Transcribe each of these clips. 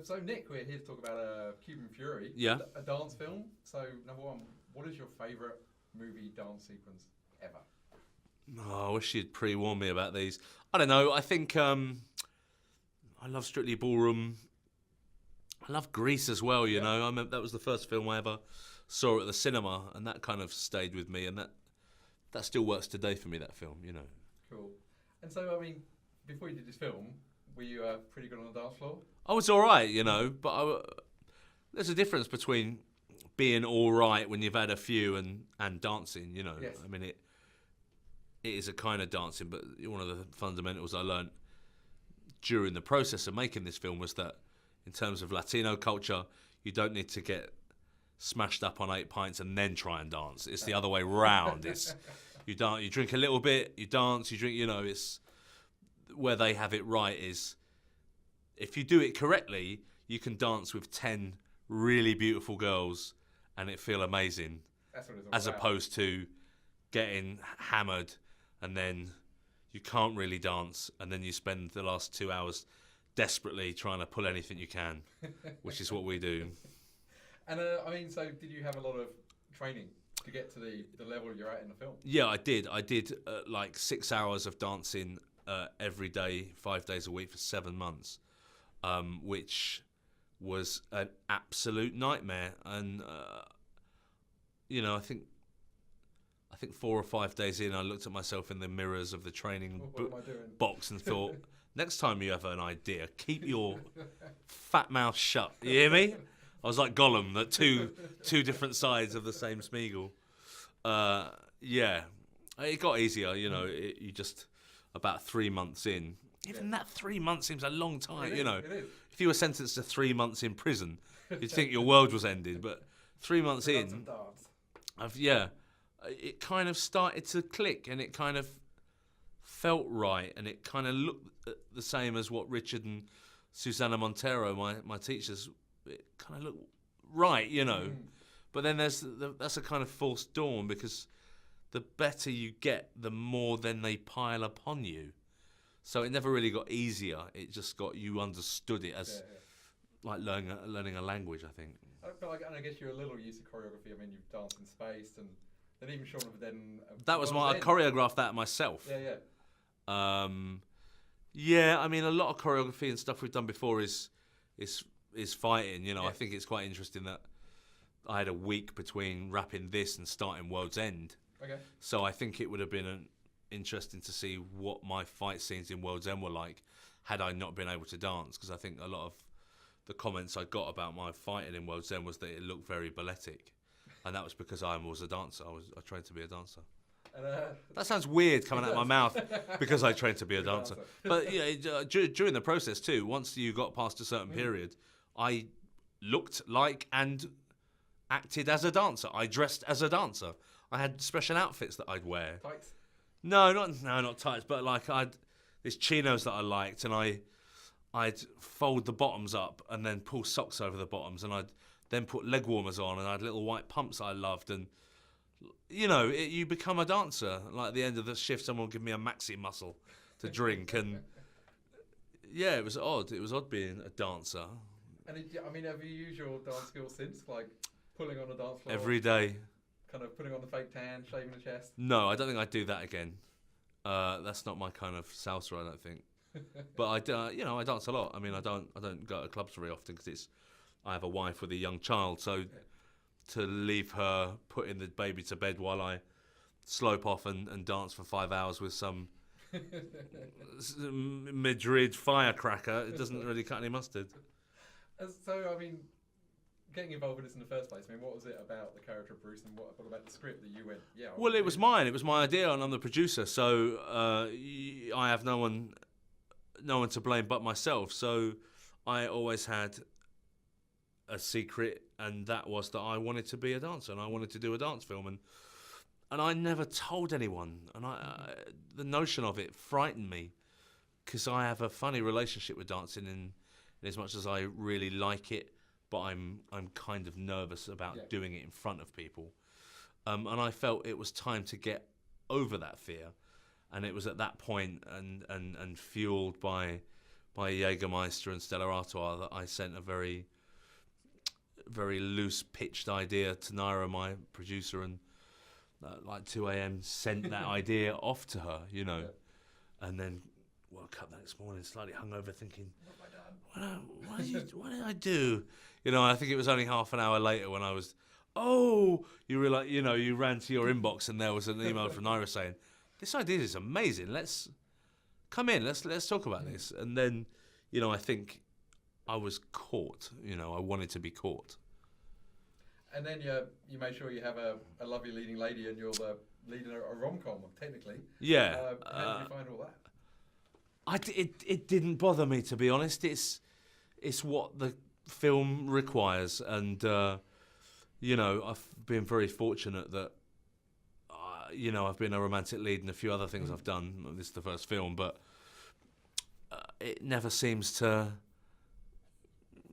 So Nick, we're here to talk about Cuban Fury, Yeah. a dance film. So number one, what is your favourite movie dance sequence ever? Oh, I wish you'd pre-warned me about these. I don't know. I think I love Strictly Ballroom. I love Grease as well. You know, I remember that was the first film I ever saw at the cinema, and that kind of stayed with me, and that still works today for me. That film, you know. Cool. And so, I mean, before you did this film, were you pretty good on the dance floor? I was all right, you know, but there's a difference between being all right when you've had a few and dancing. You know, Yes. I mean it is a kind of dancing, but one of the fundamentals I learned during the process of making this film was that in terms of Latino culture, you don't need to get smashed up on 8 pints and then try and dance. It's the other way round. It's you drink a little bit, you dance, you drink. You know, it's where they have it right is if you do it correctly, you can dance with 10 really beautiful girls and it feel amazing, That's what it's all as about. opposed to getting hammered and then you can't really dance and then you spend the last 2 hours desperately trying to pull anything you can, which is what we do. And I mean, so did you have a lot of training to get to the level you're at in the film? Yeah, I did. I did like 6 hours of dancing every day, 5 days a week for 7 months, which was an absolute nightmare. And you know, I think 4 or 5 days in, I looked at myself in the mirrors of the training What am I doing? box and thought, next time you have an idea, keep your fat mouth shut. You hear me? I was like Gollum, at two different sides of the same Smeagol. Yeah, it got easier. You know, you just about 3 months in. Even that 3 months seems a long time. You know, It is. if you were sentenced to 3 months in prison, you'd think your world was ended. But 3 months Lots in, of dance. it kind of started to click, and it kind of felt right, and it kind of looked the same as what Richard and Susana Montero, my teachers, it kind of looked right, you know. But then that's a kind of false dawn, because the better you get, the more then they pile upon you. So it never really got easier. It just got, you understood it as like learning a language, I think. And I guess you're a little used to choreography. I mean, you've danced in space, and then even Shaun of the Dead. That was I choreographed that myself. Yeah. Yeah, I mean, a lot of choreography and stuff we've done before is fighting. You know, I think it's quite interesting that I had a week between wrapping this and starting World's End. Okay. So I think it would have been interesting to see what my fight scenes in World's End were like had I not been able to dance, because I think a lot of the comments I got about my fighting in World's End was that it looked very balletic, and that was because I was a dancer. I trained to be a dancer. And, That sounds weird coming out of my mouth because I trained to be a dancer. But yeah, during the process too, once you got past a certain period, I looked like and acted as a dancer. I dressed as a dancer. I had special outfits that I'd wear. tights. No, not tights, but like these chinos that I liked, and I'd fold the bottoms up and then pull socks over the bottoms, and I'd then put leg warmers on, and I had little white pumps that I loved, and you know, you become a dancer. Like at the end of the shift, someone would give me a maxi muscle to drink, and yeah, it was odd. It was odd being a dancer. And I mean, have you used your dance skills since, like pulling on the dance floor Every day. kind of putting on the fake tan, shaving the chest? No, I don't think I'd do that again. That's not my kind of salsa, I don't think. But I dance a lot. I mean, I don't go to clubs very often because I have a wife with a young child, so to leave her putting the baby to bed while I slope off and dance for 5 hours with some Madrid firecracker, it doesn't really cut any mustard. So, I mean, getting involved with this in the first place, I mean, what was it about the character of Bruce, and what about the script that you went, yeah? Well, it was mine. It was my idea, and I'm the producer, so I have no one to blame but myself. So I always had a secret, and that was that I wanted to be a dancer, and I wanted to do a dance film, and I never told anyone. And the notion of it frightened me, because I have a funny relationship with dancing, in as much as I really like it, but I'm kind of nervous about doing it in front of people. And I felt it was time to get over that fear. And it was at that point, and fueled by my Jägermeister and Stella Artois that I sent a very, very loose pitched idea to Naira, my producer, and like 2 a.m. sent that idea off to her, you know, and then woke up the next morning slightly hungover, thinking, what did I do? You know, I think it was only half an hour later when I was, you realize, you know, you ran to your inbox and there was an email from Naira saying, this idea is amazing. Let's come in. Let's talk about this. And then, you know, I think I was caught. You know, I wanted to be caught. And then you made sure you have a lovely leading lady, and you're the lead in a rom-com, technically. Yeah. How did you find all that? It didn't bother me, to be honest. It's what the film requires, and you know, I've been very fortunate that you know, I've been a romantic lead in a few other things I've done. This is the first film, but it never seems to.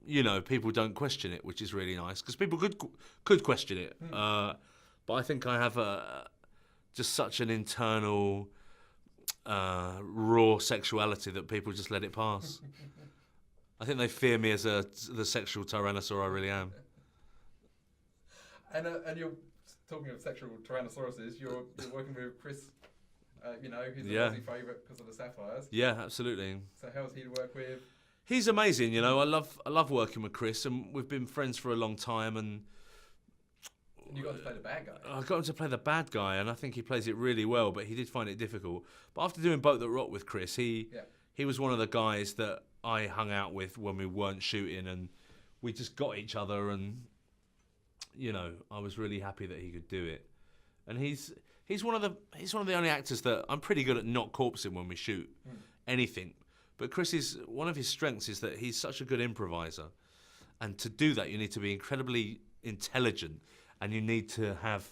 You know, people don't question it, which is really nice, because people could question it. But I think I have just such an internal raw sexuality that people just let it pass. I think they fear me as the sexual tyrannosaur I really am. And you're talking of sexual tyrannosauruses. You're working with Chris. You know, who's an Aussie favourite because of the Sapphires. Yeah, absolutely. So how's he to work with? He's amazing. You know, I love working with Chris, and we've been friends for a long time. And you got to play the bad guy. I got him to play the bad guy, and I think he plays it really well. But he did find it difficult. But after doing Boat That Rocked with Chris, he was one of the guys that I hung out with when we weren't shooting, and we just got each other. And you know, I was really happy that he could do it. And he's one of the only actors that I'm pretty good at not corpsing when we shoot anything. But one of his strengths is that he's such a good improviser. And to do that, you need to be incredibly intelligent, and you need to have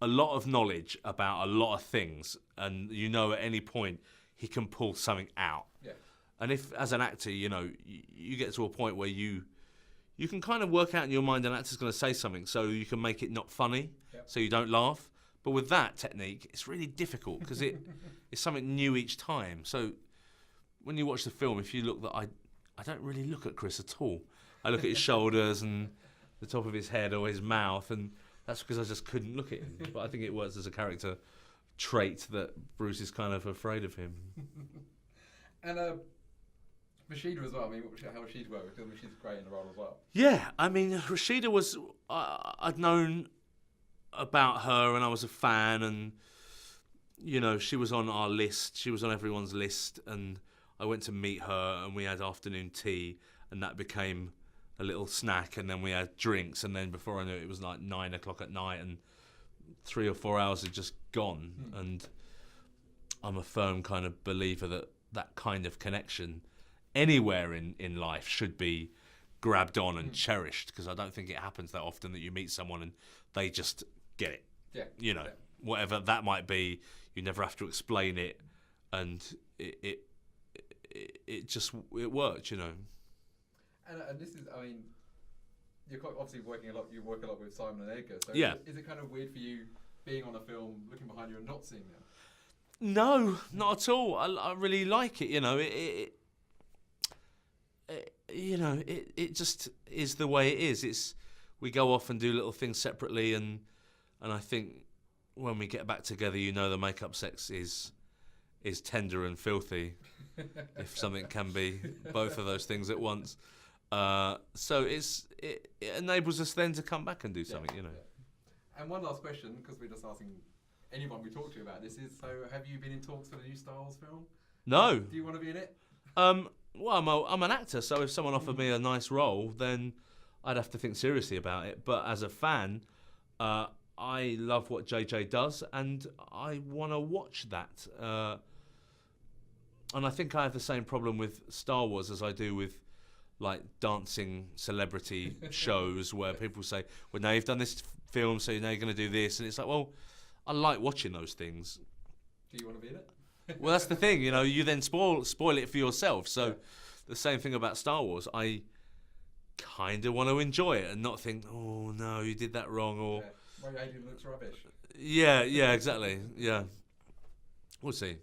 a lot of knowledge about a lot of things. And you know, at any point, he can pull something out. Yeah. And if, as an actor, you know, you get to a point where you can kind of work out in your mind an actor's going to say something, so you can make it not funny, so you don't laugh. But with that technique, it's really difficult because it's something new each time. So when you watch the film, if you look, I don't really look at Chris at all. I look at his shoulders and the top of his head or his mouth, and that's because I just couldn't look at him. But I think it works as a character trait that Bruce is kind of afraid of him. And Rashida as well. I mean, how Rashida worked? Because she's great in the role as well. Yeah, I mean, Rashida was. I'd known about her, and I was a fan, and you know, she was on our list. She was on everyone's list, and I went to meet her, and we had afternoon tea, and that became a little snack, and then we had drinks, and then before I knew it, it was like 9 o'clock at night, and 3 or 4 hours had just gone. And I'm a firm kind of believer that that kind of connection anywhere in life should be grabbed on and cherished, because I don't think it happens that often that you meet someone and they just get it. Yeah. You know, whatever that might be, you never have to explain it, and it worked, you know. And this is, I mean, you're obviously working a lot. You work a lot with Simon and Edgar. So is it kind of weird for you being on a film, looking behind you and not seeing them? No, not at all. I really like it. You know, it just is the way it is. We go off and do little things separately, and I think when we get back together, you know, the makeup sex is tender and filthy, if something can be both of those things at once. So it enables us then to come back and do something, you know. Yeah. And one last question, because we're just asking anyone we talk to about this, is, so have you been in talks for the new Star Wars film? No. Do you want to be in it? Well, I'm an actor, so if someone offered me a nice role, then I'd have to think seriously about it. But as a fan, I love what JJ does, and I want to watch that. And I think I have the same problem with Star Wars as I do with, like, dancing celebrity shows where people say, well, now you've done this film, so now you're going to do this. And it's like, well, I like watching those things. Do you want to be in it? Well, that's the thing, you know, you then spoil it for yourself. So the same thing about Star Wars. I kind of want to enjoy it and not think, oh, no, you did that wrong. Or my alien looks rubbish. Yeah, exactly. Yeah. We'll see.